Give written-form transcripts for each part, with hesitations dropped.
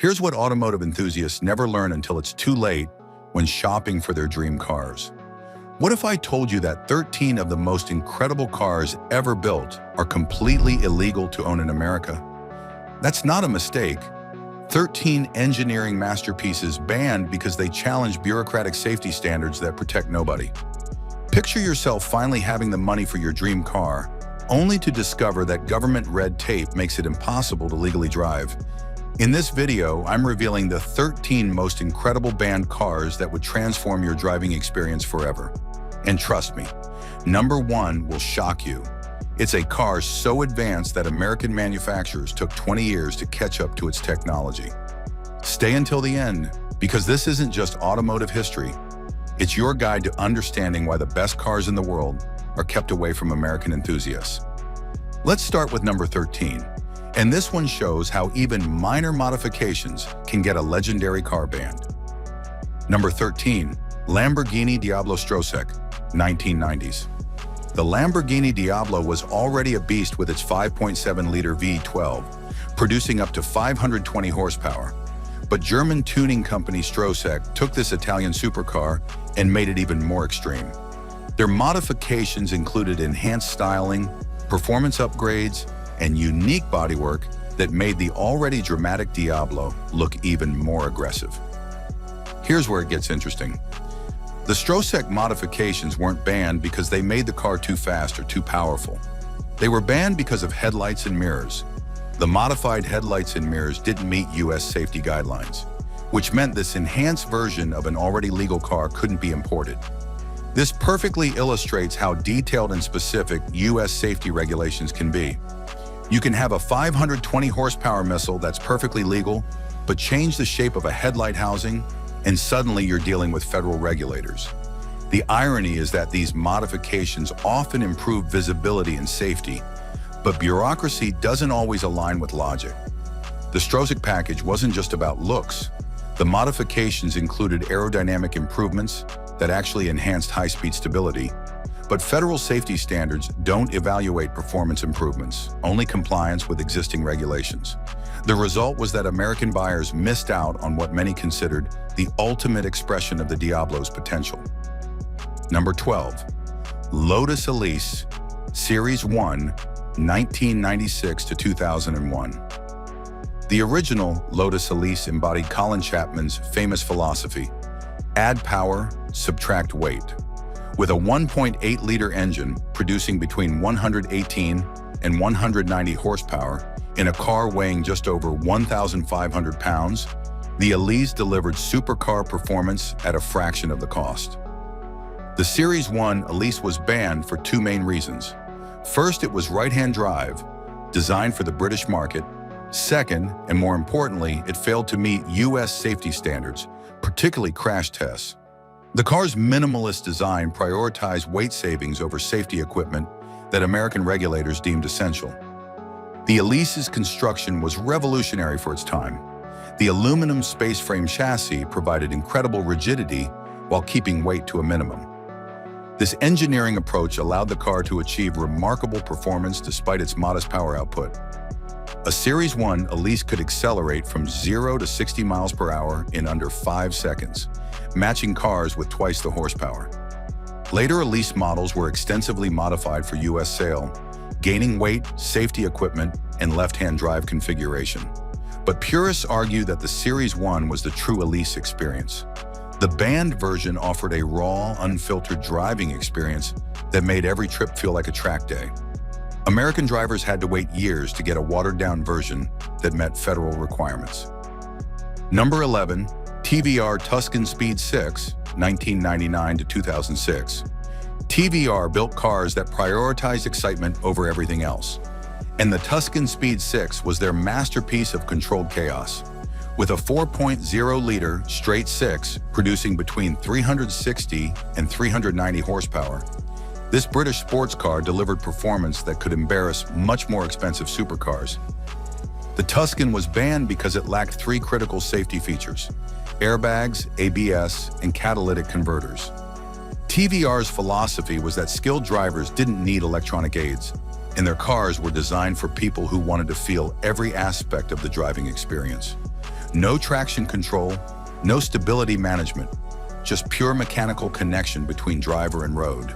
Here's what automotive enthusiasts never learn until it's too late when shopping for their dream cars. What if I told you that 13 of the most incredible cars ever built are completely illegal to own in America? That's not a mistake. 13 engineering masterpieces banned because they challenge bureaucratic safety standards that protect nobody. Picture yourself finally having the money for your dream car, only to discover that government red tape makes it impossible to legally drive. In this video, I'm revealing the 13 most incredible banned cars that would transform your driving experience forever. And trust me, number 1 will shock you. It's a car so advanced that American manufacturers took 20 years to catch up to its technology. Stay until the end, because this isn't just automotive history. It's your guide to understanding why the best cars in the world are kept away from American enthusiasts. Let's start with number 13. And this one shows how even minor modifications can get a legendary car banned. Number 13, Lamborghini Diablo Strosek, 1990s. The Lamborghini Diablo was already a beast with its 5.7-liter V12, producing up to 520 horsepower. But German tuning company Strosek took this Italian supercar and made it even more extreme. Their modifications included enhanced styling, performance upgrades, and unique bodywork that made the already dramatic Diablo look even more aggressive. Here's where it gets interesting. The Strosek modifications weren't banned because they made the car too fast or too powerful. They were banned because of headlights and mirrors. The modified headlights and mirrors didn't meet US safety guidelines, which meant this enhanced version of an already legal car couldn't be imported. This perfectly illustrates how detailed and specific US safety regulations can be. You can have a 520 horsepower missile that's perfectly legal, but change the shape of a headlight housing, and suddenly you're dealing with federal regulators. The irony is that these modifications often improve visibility and safety, but bureaucracy doesn't always align with logic. The Strosek package wasn't just about looks. The modifications included aerodynamic improvements that actually enhanced high-speed stability. But federal safety standards don't evaluate performance improvements, only compliance with existing regulations. The result was that American buyers missed out on what many considered the ultimate expression of the Diablo's potential. Number 12, Lotus Elise, Series 1, 1996 to 2001. The original Lotus Elise embodied Colin Chapman's famous philosophy: add power, subtract weight. With a 1.8-liter engine producing between 118 and 190 horsepower in a car weighing just over 1,500 pounds, the Elise delivered supercar performance at a fraction of the cost. The Series 1 Elise was banned for 2 main reasons. First, it was right-hand drive, designed for the British market. Second, and more importantly, it failed to meet US safety standards, particularly crash tests. The car's minimalist design prioritized weight savings over safety equipment that American regulators deemed essential. The Elise's construction was revolutionary for its time. The aluminum space frame chassis provided incredible rigidity while keeping weight to a minimum. This engineering approach allowed the car to achieve remarkable performance despite its modest power output. A Series 1 Elise could accelerate from 0 to 60 miles per hour in under 5 seconds, matching cars with twice the horsepower. Later Elise models were extensively modified for US sale, gaining weight, safety equipment, and left-hand drive configuration. But purists argue that the Series 1 was the true Elise experience. The banned version offered a raw, unfiltered driving experience that made every trip feel like a track day. American drivers had to wait years to get a watered-down version that met federal requirements. Number 11, TVR Tuscan Speed Six, 1999 to 2006. TVR built cars that prioritized excitement over everything else. And the Tuscan Speed Six was their masterpiece of controlled chaos. With a 4.0-liter straight six producing between 360 and 390 horsepower, this British sports car delivered performance that could embarrass much more expensive supercars. The Tuscan was banned because it lacked 3 critical safety features: airbags, ABS, and catalytic converters. TVR's philosophy was that skilled drivers didn't need electronic aids, and their cars were designed for people who wanted to feel every aspect of the driving experience. No traction control, no stability management, just pure mechanical connection between driver and road.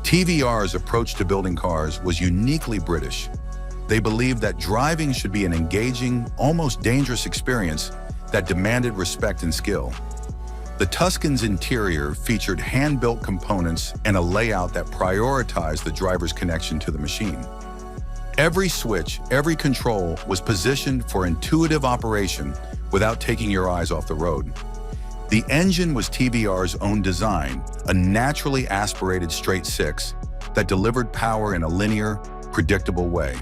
TVR's approach to building cars was uniquely British. They believed that driving should be an engaging, almost dangerous experience that demanded respect and skill. The Tuscan's interior featured hand-built components and a layout that prioritized the driver's connection to the machine. Every switch, every control was positioned for intuitive operation without taking your eyes off the road. The engine was TVR's own design, a naturally aspirated straight six that delivered power in a linear, predictable way.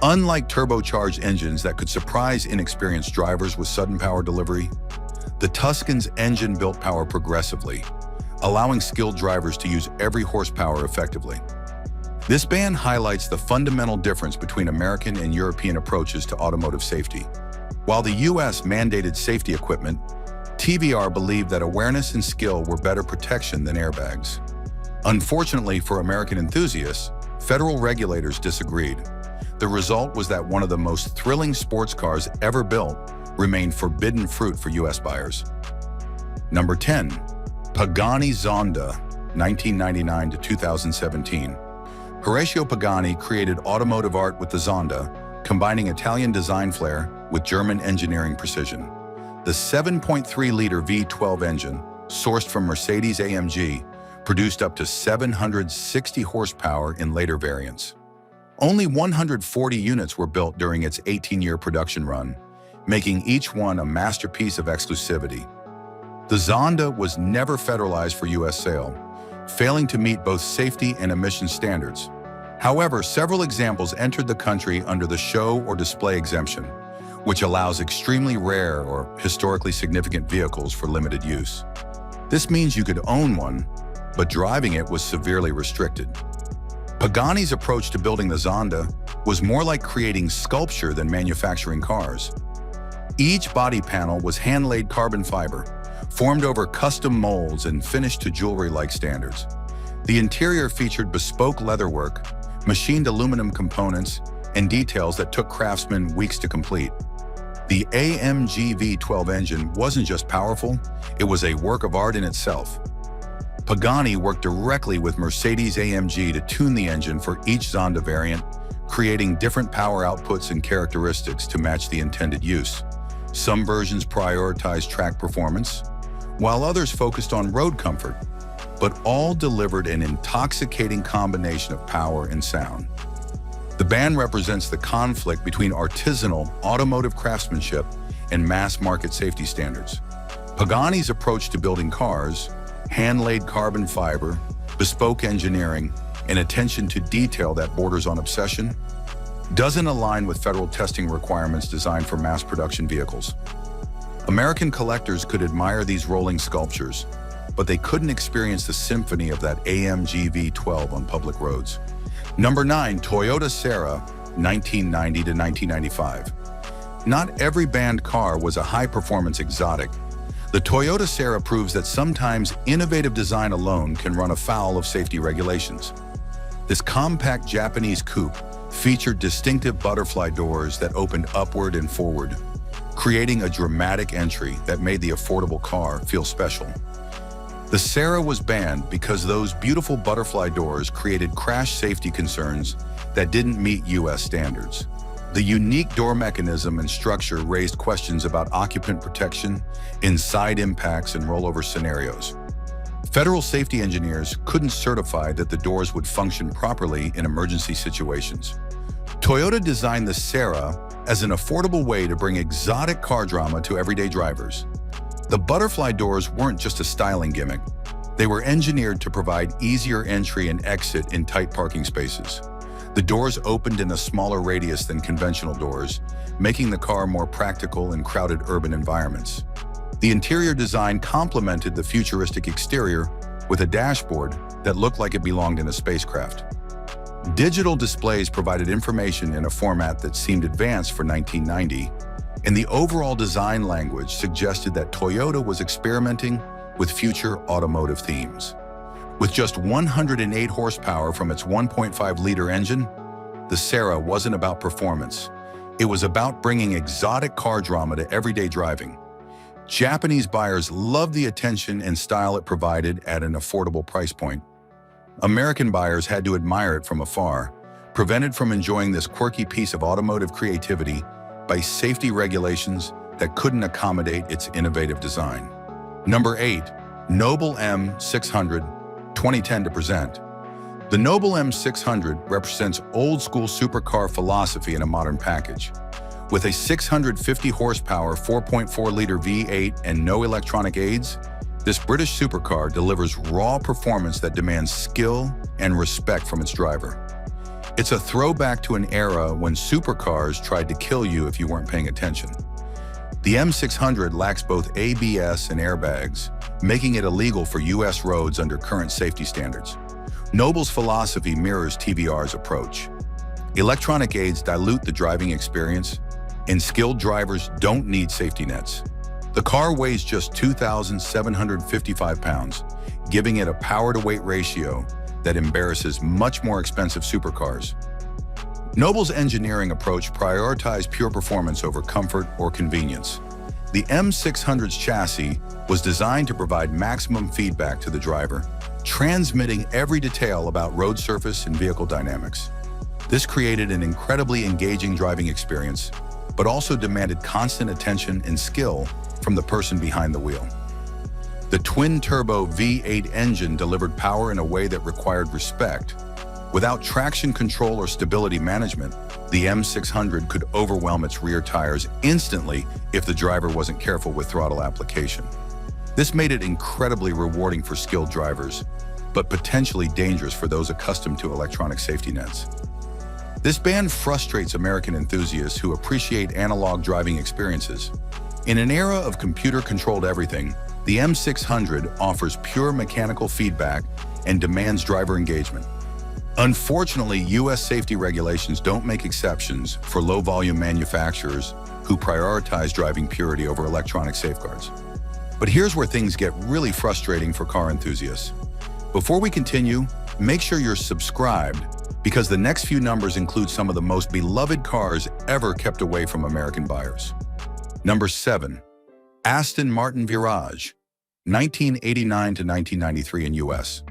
Unlike turbocharged engines that could surprise inexperienced drivers with sudden power delivery, the Tuscan's engine built power progressively, allowing skilled drivers to use every horsepower effectively. This band highlights the fundamental difference between American and European approaches to automotive safety. While the US mandated safety equipment, TVR believed that awareness and skill were better protection than airbags. Unfortunately for American enthusiasts, federal regulators disagreed. The result was that one of the most thrilling sports cars ever built remained forbidden fruit for US buyers. Number 10. Pagani Zonda, 1999 to 2017. Horacio Pagani created automotive art with the Zonda, combining Italian design flair with German engineering precision. The 7.3-liter V12 engine, sourced from Mercedes-AMG, produced up to 760 horsepower in later variants. Only 140 units were built during its 18-year production run, making each one a masterpiece of exclusivity. The Zonda was never federalized for US sale, failing to meet both safety and emission standards. However, several examples entered the country under the show or display exemption, which allows extremely rare or historically significant vehicles for limited use. This means you could own one, but driving it was severely restricted. Pagani's approach to building the Zonda was more like creating sculpture than manufacturing cars. Each body panel was hand-laid carbon fiber, formed over custom molds and finished to jewelry-like standards. The interior featured bespoke leatherwork, machined aluminum components, and details that took craftsmen weeks to complete. The AMG V12 engine wasn't just powerful, it was a work of art in itself. Pagani worked directly with Mercedes-AMG to tune the engine for each Zonda variant, creating different power outputs and characteristics to match the intended use. Some versions prioritized track performance, while others focused on road comfort, but all delivered an intoxicating combination of power and sound. The band represents the conflict between artisanal automotive craftsmanship and mass-market safety standards. Pagani's approach to building cars, hand-laid carbon fiber, bespoke engineering, and attention to detail that borders on obsession, doesn't align with federal testing requirements designed for mass production vehicles. American collectors could admire these rolling sculptures, but they couldn't experience the symphony of that AMG V12 on public roads. Number 9. Toyota Sera, 1990 to 1995. Not every band car was a high-performance exotic. The Toyota Sera proves that sometimes innovative design alone can run afoul of safety regulations. This compact Japanese coupe featured distinctive butterfly doors that opened upward and forward, creating a dramatic entry that made the affordable car feel special. The Sera was banned because those beautiful butterfly doors created crash safety concerns that didn't meet US standards. The unique door mechanism and structure raised questions about occupant protection in side impacts and rollover scenarios. Federal safety engineers couldn't certify that the doors would function properly in emergency situations. Toyota designed the Sera as an affordable way to bring exotic car drama to everyday drivers. The butterfly doors weren't just a styling gimmick. They were engineered to provide easier entry and exit in tight parking spaces. The doors opened in a smaller radius than conventional doors, making the car more practical in crowded urban environments. The interior design complemented the futuristic exterior with a dashboard that looked like it belonged in a spacecraft. Digital displays provided information in a format that seemed advanced for 1990, and the overall design language suggested that Toyota was experimenting with future automotive themes. With just 108 horsepower from its 1.5-liter engine, the Sera wasn't about performance. It was about bringing exotic car drama to everyday driving. Japanese buyers loved the attention and style it provided at an affordable price point. American buyers had to admire it from afar, prevented from enjoying this quirky piece of automotive creativity by safety regulations that couldn't accommodate its innovative design. Number 8. Noble M600, 2010 to present. The Noble M600 represents old-school supercar philosophy in a modern package. With a 650 horsepower 4.4-liter V8 and no electronic aids, this British supercar delivers raw performance that demands skill and respect from its driver. It's a throwback to an era when supercars tried to kill you if you weren't paying attention. The M600 lacks both ABS and airbags, making it illegal for US roads under current safety standards. Noble's philosophy mirrors TVR's approach. Electronic aids dilute the driving experience, and skilled drivers don't need safety nets. The car weighs just 2,755 pounds, giving it a power-to-weight ratio that embarrasses much more expensive supercars. Noble's engineering approach prioritized pure performance over comfort or convenience. The M600's chassis was designed to provide maximum feedback to the driver, transmitting every detail about road surface and vehicle dynamics. This created an incredibly engaging driving experience, but also demanded constant attention and skill from the person behind the wheel. The twin-turbo V8 engine delivered power in a way that required respect. Without traction control or stability management, the M600 could overwhelm its rear tires instantly if the driver wasn't careful with throttle application. This made it incredibly rewarding for skilled drivers, but potentially dangerous for those accustomed to electronic safety nets. This ban frustrates American enthusiasts who appreciate analog driving experiences. In an era of computer-controlled everything, the M600 offers pure mechanical feedback and demands driver engagement. Unfortunately, US safety regulations don't make exceptions for low-volume manufacturers who prioritize driving purity over electronic safeguards. But here's where things get really frustrating for car enthusiasts. Before we continue, make sure you're subscribed because the next few numbers include some of the most beloved cars ever kept away from American buyers. Number 7. Aston Martin Virage, 1989 to 1993 in US.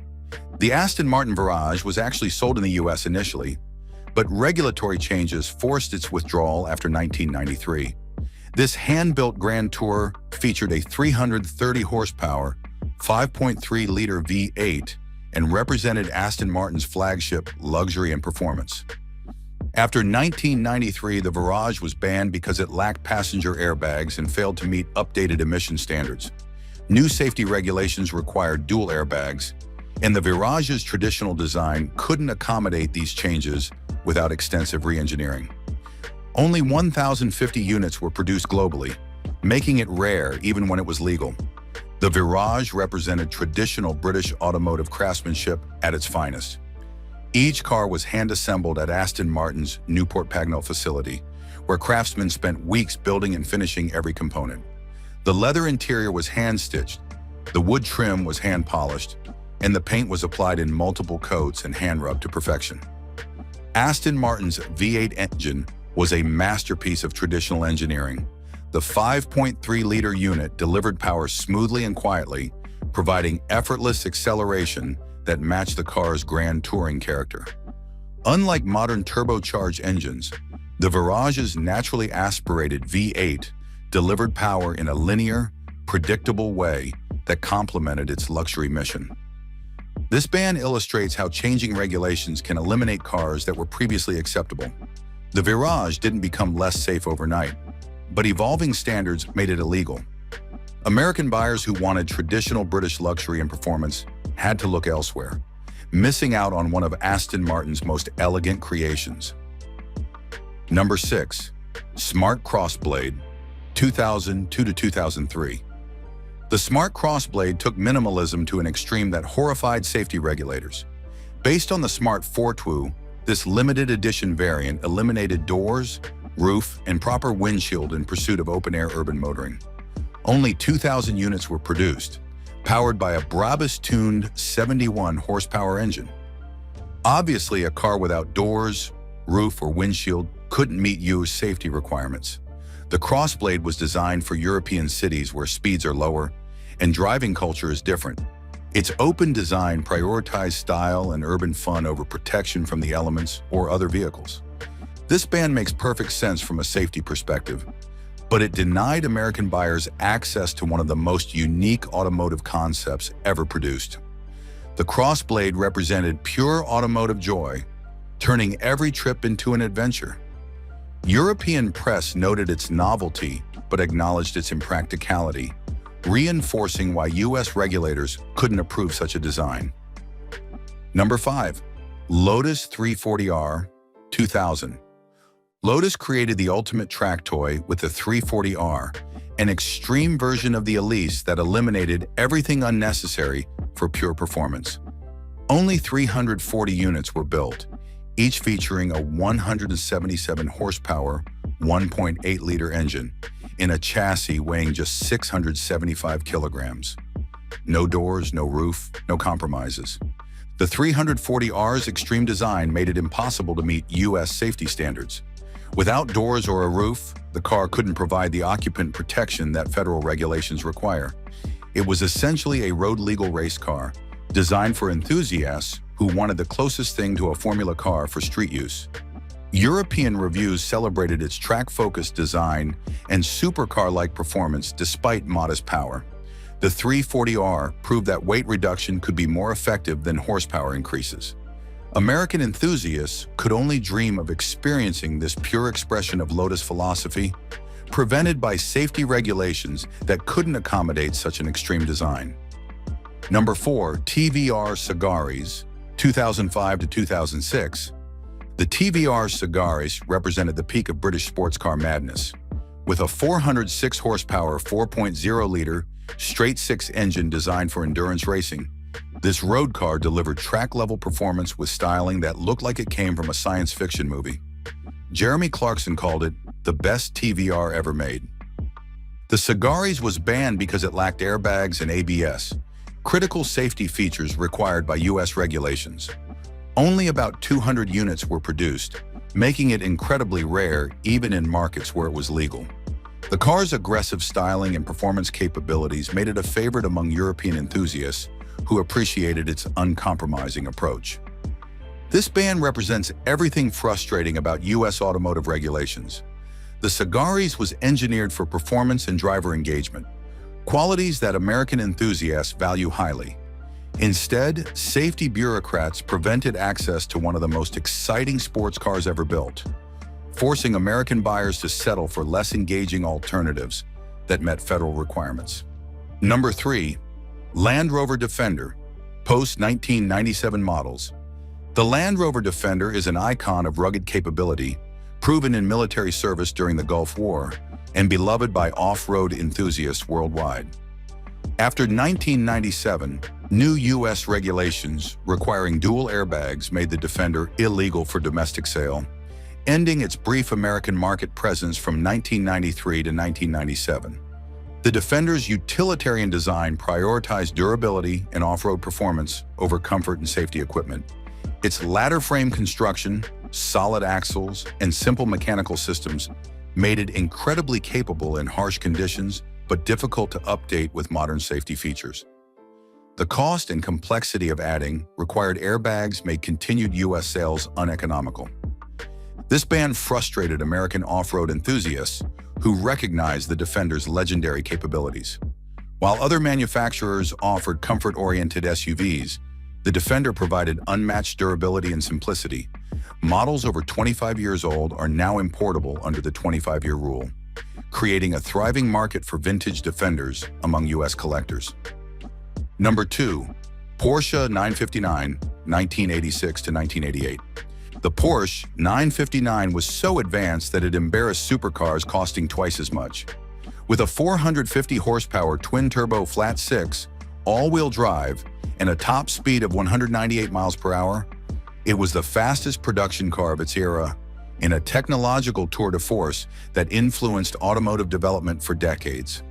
The Aston Martin Virage was actually sold in the US initially, but regulatory changes forced its withdrawal after 1993. This hand-built Grand Tour featured a 330 horsepower, 5.3-liter V8 and represented Aston Martin's flagship luxury and performance. After 1993, the Virage was banned because it lacked passenger airbags and failed to meet updated emission standards. New safety regulations required dual airbags, and the Virage's traditional design couldn't accommodate these changes without extensive re-engineering. Only 1,050 units were produced globally, making it rare even when it was legal. The Virage represented traditional British automotive craftsmanship at its finest. Each car was hand-assembled at Aston Martin's Newport Pagnell facility, where craftsmen spent weeks building and finishing every component. The leather interior was hand-stitched, the wood trim was hand-polished, and the paint was applied in multiple coats and hand-rubbed to perfection. Aston Martin's V8 engine was a masterpiece of traditional engineering. The 5.3-liter unit delivered power smoothly and quietly, providing effortless acceleration that matched the car's grand touring character. Unlike modern turbocharged engines, the Virage's naturally aspirated V8 delivered power in a linear, predictable way that complemented its luxury mission. This ban illustrates how changing regulations can eliminate cars that were previously acceptable. The Virage didn't become less safe overnight, but evolving standards made it illegal. American buyers who wanted traditional British luxury and performance had to look elsewhere, missing out on one of Aston Martin's most elegant creations. Number 6. Smart Crossblade, 2002 to 2003. The Smart Crossblade took minimalism to an extreme that horrified safety regulators. Based on the Smart Fortwo, this limited edition variant eliminated doors, roof, and proper windshield in pursuit of open-air urban motoring. Only 2,000 units were produced, powered by a Brabus-tuned 71-horsepower engine. Obviously, a car without doors, roof, or windshield couldn't meet US safety requirements. The Crossblade was designed for European cities where speeds are lower and driving culture is different. Its open design prioritized style and urban fun over protection from the elements or other vehicles. This ban makes perfect sense from a safety perspective, but it denied American buyers access to one of the most unique automotive concepts ever produced. The Crossblade represented pure automotive joy, turning every trip into an adventure. European press noted its novelty, but acknowledged its impracticality, reinforcing why US regulators couldn't approve such a design. Number 5. Lotus 340R 2000. Lotus created the ultimate track toy with the 340R, an extreme version of the Elise that eliminated everything unnecessary for pure performance. Only 340 units were built, each featuring a 177 horsepower, 1.8-liter engine in a chassis weighing just 675 kilograms. No doors, no roof, no compromises. The 340R's extreme design made it impossible to meet US safety standards. Without doors or a roof, the car couldn't provide the occupant protection that federal regulations require. It was essentially a road-legal race car, designed for enthusiasts who wanted the closest thing to a Formula car for street use. European reviews celebrated its track-focused design and supercar-like performance despite modest power. The 340R proved that weight reduction could be more effective than horsepower increases. American enthusiasts could only dream of experiencing this pure expression of Lotus philosophy, prevented by safety regulations that couldn't accommodate such an extreme design. Number 4. TVR Sagaris 2005 to 2006. The TVR Sagaris represented the peak of British sports car madness. With a 406 horsepower 4.0-liter straight-six engine designed for endurance racing, this road car delivered track-level performance with styling that looked like it came from a science fiction movie. Jeremy Clarkson called it the best TVR ever made. The Sagaris was banned because it lacked airbags and ABS, critical safety features required by US regulations. Only about 200 units were produced, making it incredibly rare even in markets where it was legal. The car's aggressive styling and performance capabilities made it a favorite among European enthusiasts who appreciated its uncompromising approach. This ban represents everything frustrating about US automotive regulations. The Sagaris was engineered for performance and driver engagement, qualities that American enthusiasts value highly. Instead, safety bureaucrats prevented access to one of the most exciting sports cars ever built, forcing American buyers to settle for less engaging alternatives that met federal requirements. Number 3. Land Rover Defender, post-1997 models. The Land Rover Defender is an icon of rugged capability, proven in military service during the Gulf War, and beloved by off-road enthusiasts worldwide. After 1997, new U.S. regulations requiring dual airbags made the Defender illegal for domestic sale, ending its brief American market presence from 1993 to 1997. The Defender's utilitarian design prioritized durability and off-road performance over comfort and safety equipment. Its ladder frame construction, solid axles, and simple mechanical systems made it incredibly capable in harsh conditions, but difficult to update with modern safety features. The cost and complexity of adding required airbags made continued U.S. sales uneconomical. This ban frustrated American off-road enthusiasts who recognized the Defender's legendary capabilities. While other manufacturers offered comfort-oriented SUVs, the Defender provided unmatched durability and simplicity. Models over 25 years old are now importable under the 25-year rule, creating a thriving market for vintage Defenders among U.S. collectors. Number 2. Porsche 959, 1986 to 1988. The Porsche 959 was so advanced that it embarrassed supercars costing twice as much. With a 450 horsepower twin-turbo flat-six, all-wheel drive, and a top speed of 198 miles per hour, it was the fastest production car of its era in a technological tour de force that influenced automotive development for decades.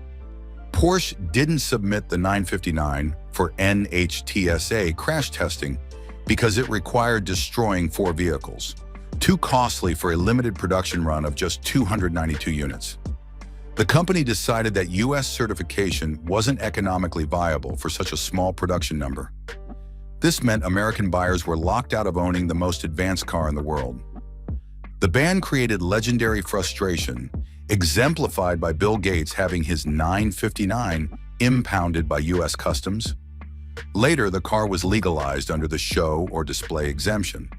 Porsche didn't submit the 959 for NHTSA crash testing because it required destroying 4 vehicles, too costly for a limited production run of just 292 units. The company decided that US certification wasn't economically viable for such a small production number. This meant American buyers were locked out of owning the most advanced car in the world. The ban created legendary frustration, exemplified by Bill Gates having his 959 impounded by US Customs. Later, the car was legalized under the show or display exemption,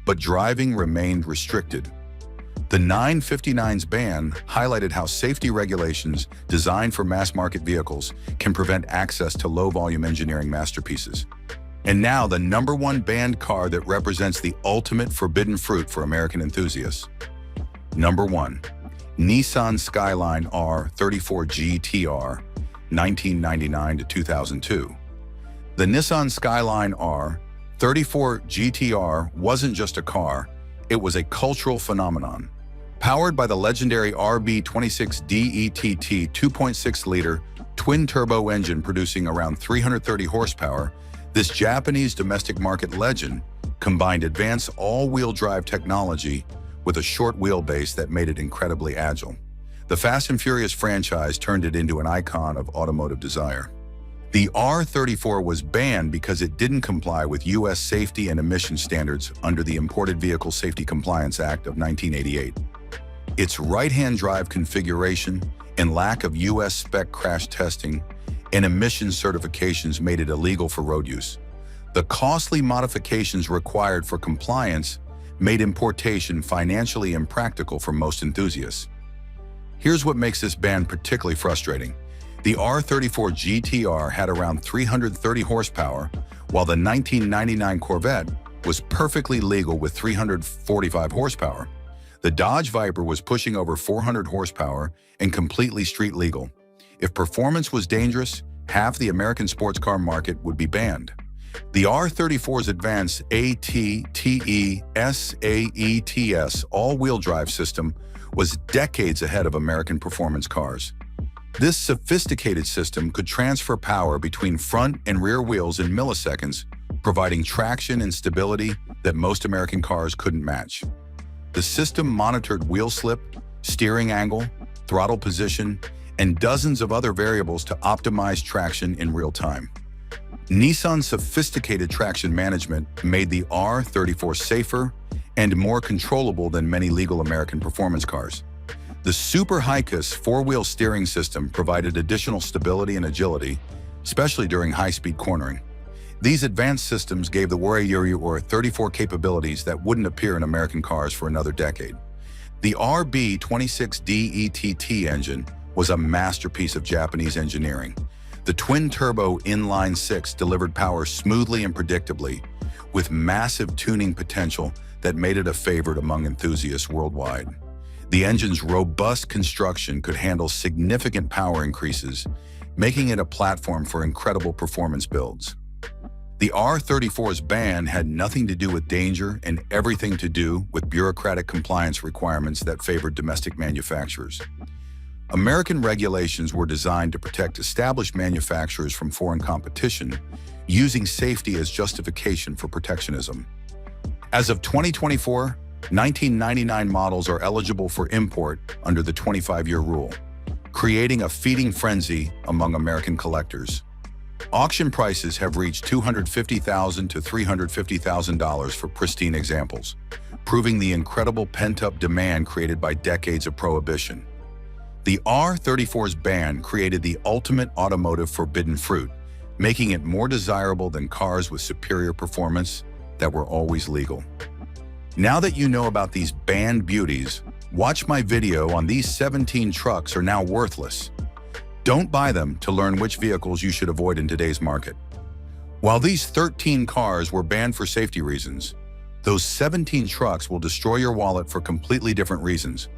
but driving remained restricted. The 959's ban highlighted how safety regulations designed for mass-market vehicles can prevent access to low-volume engineering masterpieces. And now, the #1 banned car that represents the ultimate forbidden fruit for American enthusiasts. Number 1. Nissan Skyline R34 GTR, 1999 to 2002. The Nissan Skyline R34 GTR wasn't just a car, it was a cultural phenomenon. Powered by the legendary RB26 DETT 2.6-liter twin-turbo engine producing around 330 horsepower, this Japanese domestic market legend combined advanced all-wheel drive technology with a short wheelbase that made it incredibly agile. The Fast and Furious franchise turned it into an icon of automotive desire. The R34 was banned because it didn't comply with US safety and emission standards under the Imported Vehicle Safety Compliance Act of 1988. Its right-hand drive configuration and lack of US spec crash testing and emissions certifications made it illegal for road use. The costly modifications required for compliance made importation financially impractical for most enthusiasts. Here's what makes this ban particularly frustrating. The R34 GTR had around 330 horsepower, while the 1999 Corvette was perfectly legal with 345 horsepower. The Dodge Viper was pushing over 400 horsepower and completely street legal. If performance was dangerous, half the American sports car market would be banned. The R34's advanced ATTESAETS all-wheel drive system was decades ahead of American performance cars. This sophisticated system could transfer power between front and rear wheels in milliseconds, providing traction and stability that most American cars couldn't match. The system monitored wheel slip, steering angle, throttle position, and dozens of other variables to optimize traction in real time. Nissan's sophisticated traction management made the R34 safer and more controllable than many legal American performance cars. The Super Hikus four-wheel steering system provided additional stability and agility, especially during high-speed cornering. These advanced systems gave the R34 capabilities that wouldn't appear in American cars for another decade. The RB26 DETT engine was a masterpiece of Japanese engineering. The twin-turbo inline-six delivered power smoothly and predictably, with massive tuning potential that made it a favorite among enthusiasts worldwide. The engine's robust construction could handle significant power increases, making it a platform for incredible performance builds. The R34's ban had nothing to do with danger and everything to do with bureaucratic compliance requirements that favored domestic manufacturers. American regulations were designed to protect established manufacturers from foreign competition, using safety as justification for protectionism. As of 2024, 1999 models are eligible for import under the 25-year rule, creating a feeding frenzy among American collectors. Auction prices have reached $250,000 to $350,000 for pristine examples, proving the incredible pent-up demand created by decades of prohibition. The R34's ban created the ultimate automotive forbidden fruit, making it more desirable than cars with superior performance that were always legal. Now that you know about these banned beauties, watch my video on these 17 trucks are now worthless. Don't buy them to learn which vehicles you should avoid in today's market. While these 13 cars were banned for safety reasons, those 17 trucks will destroy your wallet for completely different reasons.